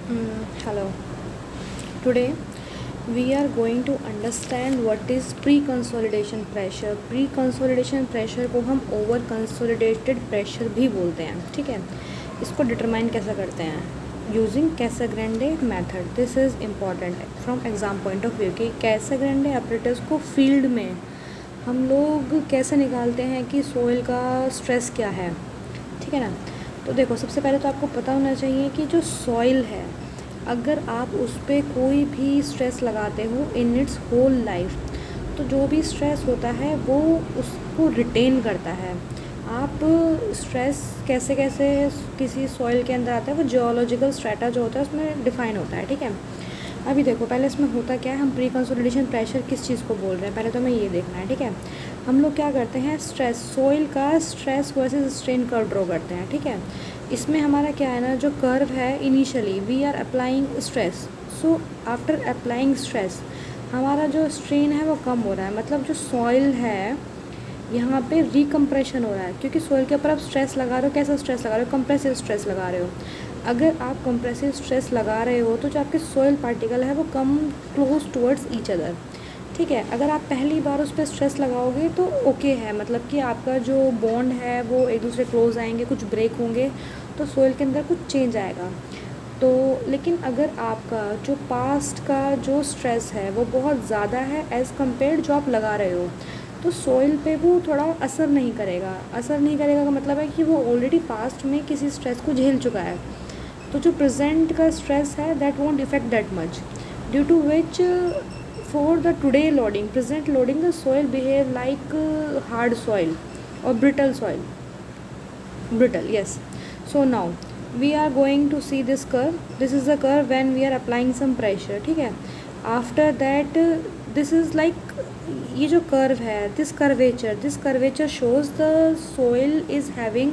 Hello. Today we are going to understand what is pre-consolidation pressure. Pre-consolidation pressure को हम over consolidated pressure भी बोलते हैं, ठीक है. इसको डिटरमाइन कैसे करते हैं using Casagrande method. This is important from exam point of view कि कैसाग्रेंडे ऑपरेटर्स को फील्ड में हम लोग कैसे निकालते हैं कि सोइल का स्ट्रेस क्या है, ठीक है ना. तो देखो, सबसे पहले तो आपको पता होना चाहिए कि जो सॉइल है, अगर आप उस पर कोई भी स्ट्रेस लगाते हो इन इट्स होल लाइफ, तो जो भी स्ट्रेस होता है वो उसको रिटेन करता है. आप स्ट्रेस कैसे कैसे किसी सॉइल के अंदर आता है, वो जियोलॉजिकल स्ट्रेटा जो होता है उसमें डिफाइन होता है, ठीक है. अभी देखो, पहले इसमें होता क्या है, हम प्री कंसोलिडेशन प्रेशर किस चीज़ को बोल रहे हैं, पहले तो हमें ये देखना है, ठीक है. हम लोग क्या करते हैं, स्ट्रेस सॉइल का stress versus strain curve draw करते हैं, ठीक है. इसमें हमारा क्या है ना, जो कर्व है, initially we are applying stress, so after applying stress हमारा जो स्ट्रेन है वो कम हो रहा है. मतलब जो सॉइल है यहाँ पे रिकम्प्रेशन हो रहा है, क्योंकि सॉइल के ऊपर आप स्ट्रेस लगा रहे हो. कैसा स्ट्रेस लगा रहे हो, कंप्रेसिव स्ट्रेस लगा रहे हो. अगर आप कंप्रेसिव स्ट्रेस लगा रहे हो तो जो आपके सॉइल पार्टिकल है वो come close towards each other, ठीक है. अगर आप पहली बार उस पर स्ट्रेस लगाओगे तो ओके है, मतलब कि आपका जो बॉन्ड है वो एक दूसरे क्लोज आएंगे, कुछ ब्रेक होंगे, तो सॉइल के अंदर कुछ चेंज आएगा. तो लेकिन अगर आपका जो पास्ट का जो स्ट्रेस है वो बहुत ज़्यादा है एज़ कम्पेयर जो आप लगा रहे हो, तो सॉइल पे वो थोड़ा असर नहीं करेगा. असर नहीं करेगा का मतलब है कि वो ऑलरेडी पास्ट में किसी स्ट्रेस को झेल चुका है. तो जो प्रेजेंट का स्ट्रेस है that won't effect that much, due to which for the today loading present loading the soil behave like hard soil और brittle soil. Brittle, yes. So now we are going to see this curve. This is the curve when we are applying some pressure, ठीक है. After that this is like, ये जो curve है, this curvature shows the soil is having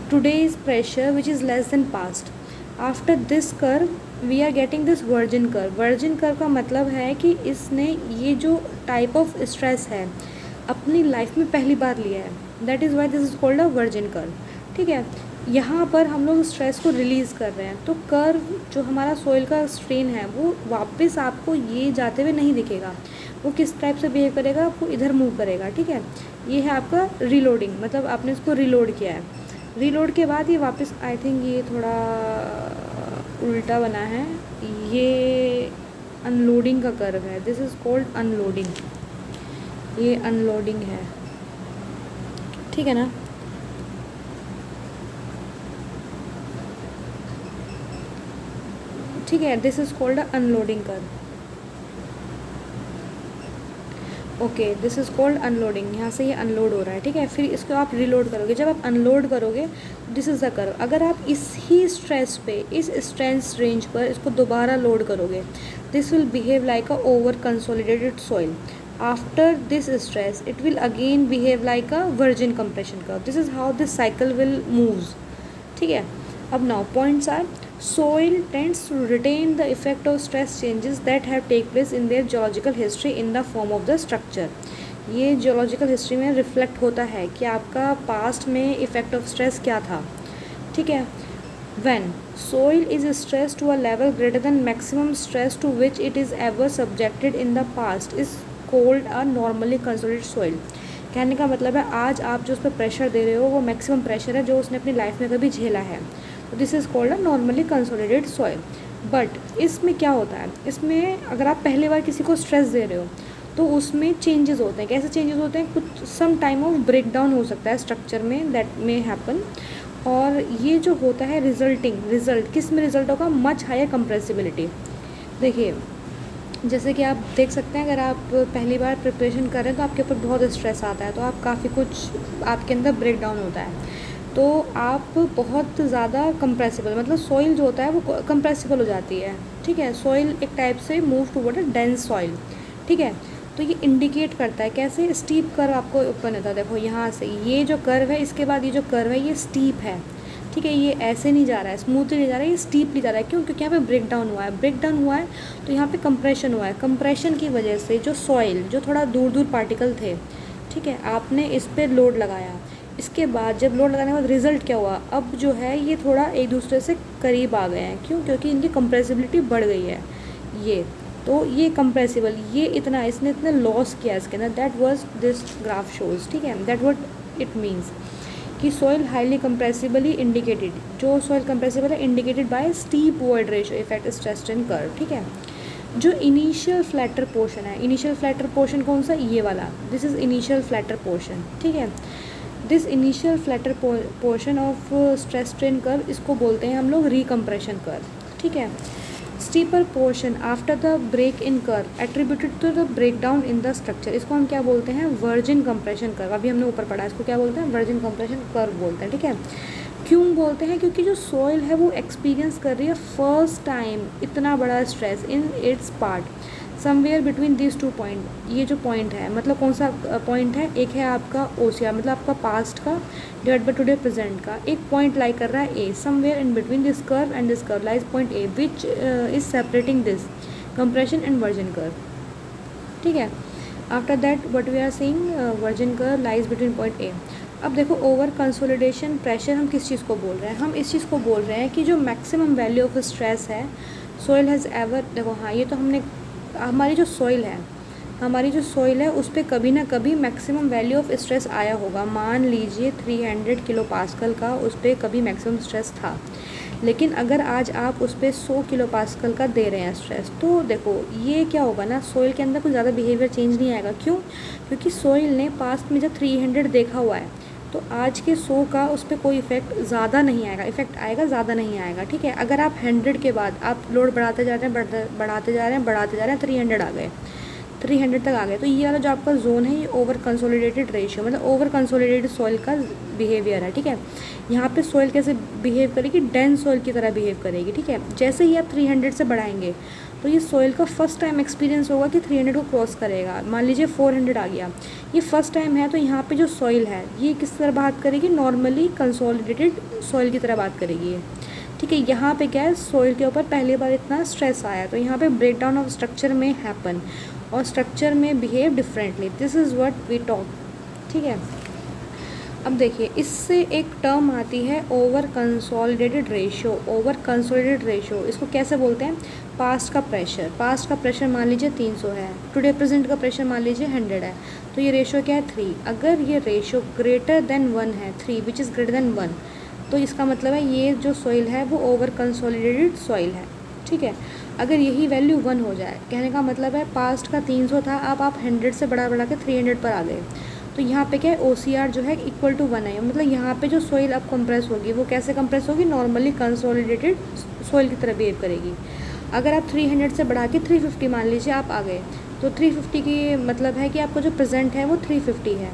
today's pressure which is less than past. After this curve we are getting this virgin curve. virgin curve का मतलब है कि इसने ये जो type of stress है अपनी लाइफ में पहली बार लिया है. That is why this is called a virgin curve, ठीक है. यहाँ पर हम लोग स्ट्रेस को रिलीज़ कर रहे हैं, तो कर्व जो हमारा सॉइल का स्ट्रेन है वो वापस आपको ये जाते हुए नहीं दिखेगा. वो किस टाइप से बिहेव करेगा, आपको इधर मूव करेगा, ठीक है. ये है आपका रीलोडिंग, मतलब आपने इसको रीलोड किया है. रीलोड के बाद ये वापस, आई थिंक ये थोड़ा उल्टा बना है, ये अनलोडिंग का कर्व है. This is called unloading. ये अनलोडिंग है, ठीक है ना. ठीक है, this is called unloading curve. Okay, this is called unloading. यहाँ से ये अनलोड हो रहा है, ठीक है. फिर इसको आप रीलोड करोगे. जब आप अनलोड करोगे, दिस इज़ द कर्व. अगर आप इस ही स्ट्रेस पे, इस स्ट्रेस रेंज पर इसको दोबारा लोड करोगे, this will behave like a over consolidated soil. After this stress it will again behave like a virgin compression curve. This is how this cycle will moves, ठीक है. अब now points are, soil tends to retain the effect of stress changes that have take place in their geological history in the form of the structure. ये geological history में reflect होता है कि आपका past में effect of stress क्या था, ठीक है. When soil is stressed to a level greater than maximum stress to which it is ever subjected in the past is called a normally consolidated soil. कहने का मतलब है, आज आप जो उस पर प्रेशर दे रहे हो वो मैक्सिमम प्रेशर है जो उसने अपनी लाइफ में कभी झेला है. तो this is called a normally consolidated soil. But इसमें क्या होता है, इसमें अगर आप पहली बार किसी को स्ट्रेस दे रहे हो तो उसमें चेंजेस होते हैं. कैसे चेंजेस होते हैं, कुछ some time of break down हो सकता है स्ट्रक्चर में, दैट मे हैपन. और ये जो होता है रिजल्ट किस में रिजल्ट होगा, मच हायर कंप्रेसिबिलिटी. देखिए, जैसे कि आप देख सकते हैं, अगर आप पहली बार प्रिपरेशन कर रहे हैं तो आपके ऊपर बहुत स्ट्रेस आता है, तो आप काफ़ी कुछ आपके अंदर ब्रेक डाउन होता है, तो आप बहुत ज़्यादा कंप्रेसिबल, मतलब सॉइल जो होता है वो कंप्रेसिबल हो जाती है, ठीक है. सॉइल एक टाइप से move toward a dense soil, ठीक है. तो ये इंडिकेट करता है कैसे, स्टीप कर्व आपको ओपन होता है. देखो यहाँ से ये जो कर्व है, इसके बाद ये जो कर्व है ये स्टीप है, ठीक है. ये ऐसे नहीं जा रहा है, स्मूथली नहीं जा रहा है, ये स्टीपली जा रहा है. क्यों, क्योंकि यहाँ पे ब्रेक डाउन हुआ है. ब्रेक डाउन हुआ है तो यहाँ पे कंप्रेशन हुआ है. कंप्रेशन की वजह से जो सॉइल, जो थोड़ा दूर दूर पार्टिकल थे, ठीक है, आपने इस पर लोड लगाया. इसके बाद जब लोड लगाने के बाद रिज़ल्ट क्या हुआ, अब जो है ये थोड़ा एक दूसरे से करीब आ गए हैं। क्यों? क्योंकि इनकी कंप्रेसिबिलिटी बढ़ गई है। ये तो ये कंप्रेसिबल, ये इतना इसने इतना लॉस किया इसके अंदर, that was this graph shows. ठीक है, दैट व्हाट इट मीन्स कि सॉइल हाईली कंप्रेसिबली इंडिकेटेड, जो सॉइल कंप्रेसिबल है indicated by steep void ratio effect stress strain curve. ठीक है, जो इनिशियल फ्लैटर पोर्शन है, इनिशियल फ्लैटर पोर्शन कौन सा, ये वाला, this is initial flatter portion. ठीक है, this initial flatter portion of stress strain curve, इसको बोलते हैं हम लोग रिकम्प्रेशन कर्व। ठीक है, steeper portion after the break in curve attributed to the break down in the structure, इसको हम क्या बोलते हैं, वर्जिन कंप्रेशन कर्व। अभी हमने ऊपर पढ़ा, इसको क्या बोलते हैं, वर्जिन कंप्रेशन कर्व बोलते हैं। ठीक है, क्यों बोलते हैं, क्योंकि जो सॉइल है वो एक्सपीरियंस कर रही है फर्स्ट टाइम इतना बड़ा stress in its part somewhere between this two point. ये जो पॉइंट है, मतलब कौन सा पॉइंट है, एक है आपका ओसीआर, मतलब आपका पास्ट का डिवाइड बाय टुडे प्रेजेंट का, एक पॉइंट लाई कर रहा है A, somewhere in between this curve and this curve lies point A which is separating this compression and virgin curve. ठीक है, after that what we are seeing, virgin curve lies between point A. अब देखो, over consolidation pressure हम किस चीज़ को बोल रहे हैं, हम इस चीज़ को बोल रहे हैं कि जो मैक्सिमम वैल्यू ऑफ स्ट्रेस है सॉइल हैज़ एवर, देखो हाँ ये तो हमने, हमारी जो सॉइल है उस पर कभी ना कभी मैक्सिमम वैल्यू ऑफ स्ट्रेस आया होगा। मान लीजिए 300 किलो पास्कल का उस पर कभी मैक्सिमम स्ट्रेस था, लेकिन अगर आज आप उस पर 100 किलो पास्कल का दे रहे हैं स्ट्रेस, तो देखो ये क्या होगा ना, सॉइल के अंदर कुछ ज़्यादा बिहेवियर चेंज नहीं आएगा। क्यों? क्योंकि सॉइल ने पास्ट में जब 300 देखा हुआ है, तो आज के 100 का उस पर कोई इफेक्ट ज़्यादा नहीं आएगा, इफेक्ट आएगा ज़्यादा नहीं आएगा। ठीक है, अगर आप 100 के बाद आप लोड बढ़ाते जा रहे हैं, बढ़ाते जा रहे हैं 300 आ गए, 300 तक आ गए, तो ये वाला जो आपका जोन है ये ओवर कंसोलिडेटेड रेशियो, मतलब ओवर कंसोलिडेटेड सॉइल का बिहेवियर है। ठीक है, यहाँ पे सॉइल कैसे बिहेव करेगी, डेंस सॉइल की तरह बिहेव करेगी। ठीक है, जैसे ही आप 300 से बढ़ाएंगे तो ये सॉइल का फर्स्ट टाइम एक्सपीरियंस होगा कि 300 को क्रॉस करेगा। मान लीजिए 400 आ गया, ये फर्स्ट टाइम है, तो यहाँ पे जो सॉइल है ये किस तरह बात करेगी, नॉर्मली कंसोलिडेटेड सॉइल की तरह बात करेगी ये। ठीक है, यहाँ पे क्या है, सॉइल के ऊपर पहली बार इतना स्ट्रेस आया, तो यहाँ पे ब्रेक डाउन ऑफ स्ट्रक्चर में हैपन और स्ट्रक्चर में behave differently, this is what we talk. ठीक है, अब देखिए इससे एक टर्म आती है over consolidated ratio. Over consolidated ratio इसको कैसे बोलते हैं, पास्ट का प्रेशर मान लीजिए 300 है, टुडे प्रेजेंट का प्रेशर मान लीजिए 100 है, तो ये रेशियो क्या है 3। अगर ये रेशियो ग्रेटर देन 1 है, 3 विच इज़ ग्रेटर देन 1, तो इसका मतलब है ये जो सॉइल है वो ओवर कंसोलिडेटेड सॉइल है। ठीक है, अगर यही वैल्यू 1 हो जाए, कहने का मतलब है पास्ट का 300 था, अब आप 100 से बढ़ा के 300 पर आ गए, तो यहाँ पे क्या है, OCR जो है इक्वल टू 1 है, मतलब यहाँ पे जो सॉइल अब कंप्रेस होगी वो कैसे कंप्रेस होगी, नॉर्मली कंसोलिडेटेड सॉइल की तरह बिहेव करेगी। अगर आप 300 से बढ़ा के 350 मान लीजिए आप आ गए, तो 350 की मतलब है कि आपका जो प्रेजेंट है वो 350 है।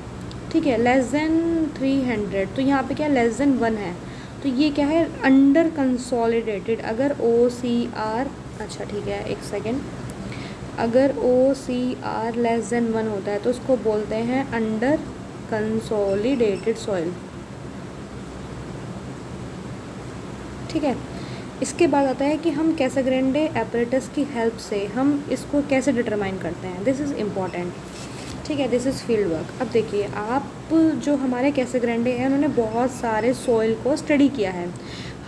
ठीक है, लेस देन 300, तो यहाँ पे क्या लेस देन 1 है, तो ये क्या है, अंडर कंसोलिडेटेड। अगर OCR, अच्छा ठीक है एक सेकेंड, अगर OCR लेस देन 1 होता है तो उसको बोलते हैं अंडर कंसोलिडेटेड सॉइल। ठीक है, इसके बाद आता है कि हम कैसाग्रेंडे एपरेटस की हेल्प से हम इसको कैसे डिटरमाइन करते हैं, दिस इज़ इम्पॉर्टेंट। ठीक है, दिस इज़ फील्ड वर्क। अब देखिए, आप जो हमारे कैसाग्रेंडे हैं उन्होंने बहुत सारे सॉइल को स्टडी किया है,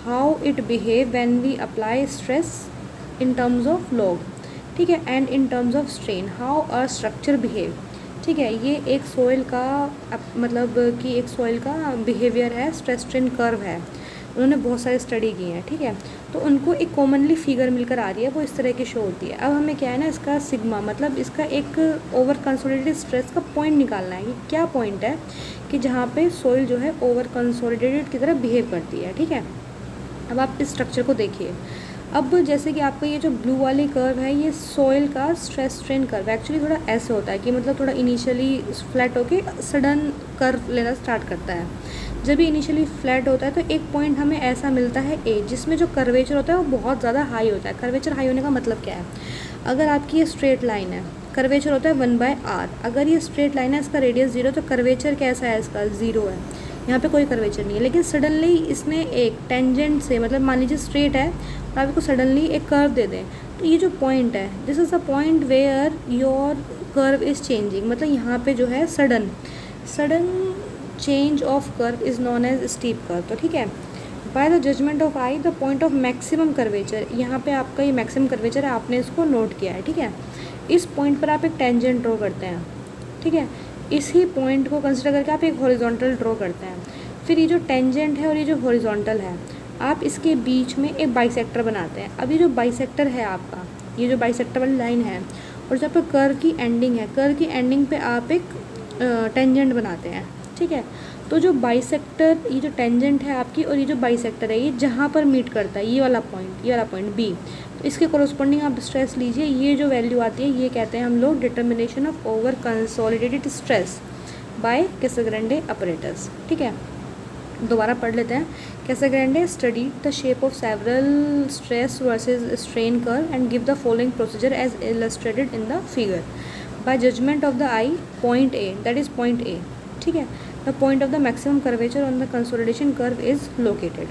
how it behave when we apply stress in terms of log. ठीक है, and in terms of strain how a structure behave. ठीक है, ये एक सॉइल का मतलब कि एक सॉइल का बिहेवियर है, स्ट्रेस स्ट्रेन कर्व है, उन्होंने बहुत सारी स्टडी की हैं। ठीक है, तो उनको एक कॉमनली फिगर मिलकर आ रही है, वो इस तरह की शो होती है। अब हमें क्या है ना, इसका सिग्मा मतलब इसका एक ओवर कंसोलिडेटेड स्ट्रेस का पॉइंट निकालना है कि क्या पॉइंट है कि जहाँ पे सॉइल जो है ओवर कंसोलिडेटेड की तरह बिहेव करती है। ठीक है, अब आप इस स्ट्रक्चर को देखिए। अब जैसे कि आपका ये जो ब्लू वाली कर्व है ये सॉइल का स्ट्रेस स्ट्रेन कर्व एक्चुअली थोड़ा ऐसे होता है कि मतलब थोड़ा इनिशियली फ्लैट होके सडन कर्व लेना स्टार्ट करता है। जब भी इनिशियली फ्लैट होता है तो एक पॉइंट हमें ऐसा मिलता है ए, जिसमें जो कर्वेचर होता है वो बहुत ज़्यादा हाई होता है। कर्वेचर हाई होने का मतलब क्या है, अगर आपकी ये स्ट्रेट लाइन है, कर्वेचर होता है 1/r, अगर ये स्ट्रेट लाइन है इसका रेडियस 0, तो कर्वेचर कैसा है, इसका 0 है, यहाँ पे कोई कर्वेचर नहीं है। लेकिन सडनली इसने एक टेंजेंट से, मतलब मान लीजिए स्ट्रेट है तो आप इसको सडनली एक कर्व दे दें, तो ये जो पॉइंट है this is a point where your curve is changing, मतलब यहाँ पे जो है sudden change of curve is known as steep curve. तो ठीक है, by the judgement of eye the point of maximum curvature, यहाँ पे आपका ये मैक्सिमम कर्वेचर है, आपने इसको नोट किया है। ठीक है, इस पॉइंट पर आप एक टेंजेंट ड्रॉ करते हैं। ठीक है, इसी पॉइंट को कंसिडर करके आप एक हॉरिजॉन्टल ड्रॉ करते हैं। फिर ये जो टेंजेंट है और ये जो हॉरिजॉन्टल है, आप इसके बीच में एक बाइसेक्टर बनाते हैं। अब ये जो बाइसेक्टर है आपका, ये जो बाइसेक्टर वाली लाइन है और जब पर कर्व की एंडिंग है, कर्व की एंडिंग पे आप एक टेंजेंट बनाते हैं। ठीक है, तो जो बाइसेक्टर, ये जो टेंजेंट है आपकी और ये जो बाइसेक्टर है, ये जहाँ पर मीट करता है, ये वाला पॉइंट बी, तो इसके कोरोस्पोंडिंग आप स्ट्रेस लीजिए। ये जो वैल्यू आती है ये कहते हैं हम लोग determination of over consolidated stress by Casagrande apparatus. ठीक है, दोबारा पढ़ लेते हैं। Casagrande study the shape of several stress versus strain curve and give the following procedure as illustrated in the figure. By judgement of the eye point A, that is point A, ठीक है, the point of the maximum curvature on the consolidation curve is located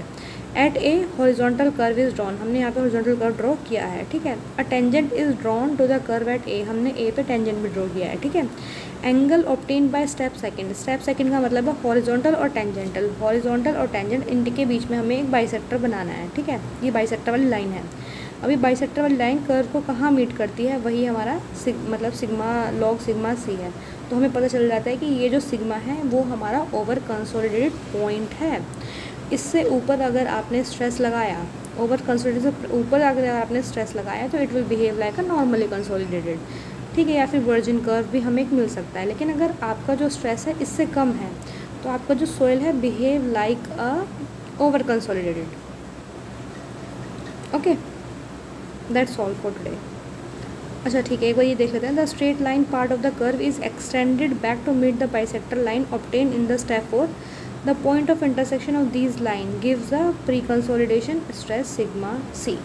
at a horizontal curve is drawn, हमने यहाँ पे horizontal curve draw किया है। ठीक है, a tangent is drawn to the curve at A, हमने ए पे tangent भी ड्रॉ किया है। ठीक है, angle obtain by step second, step second का मतलब है हॉरिजॉन्टल और टेंजेंटल, हॉरिजॉन्टल और टेंजेंट इनके बीच में हमें एक बाइसेक्टर बनाना है। ठीक है, ये बाइसेक्टर वाली लाइन है। अभी बाइसेक्टर वाली लाइन कर्व को कहाँ मीट करती है, वही हमारा मतलब सिग्मा लॉग सिग्मा सी है। तो हमें पता चल जाता है कि ये जो सिग्मा है वो हमारा ओवर कंसोलिडेटेड पॉइंट है। इससे ऊपर अगर आपने स्ट्रेस लगाया, ओवर कंसोलिडेटेड से ऊपर अगर आपने स्ट्रेस लगाया तो it will behave like a normally consolidated. ठीक है, या फिर वर्जिन कर्व भी हमें मिल सकता है। लेकिन अगर आपका जो स्ट्रेस है इससे कम है तो आपका जो सोइल है behave like a over consolidated. Okay, that's all for today. अच्छा ठीक है, एक बार ये देख लेते हैं। The straight line part of the curve is extended back to meet the bisector line obtain in the step 4। The point of intersection of these line gives the pre consolidation stress sigma C.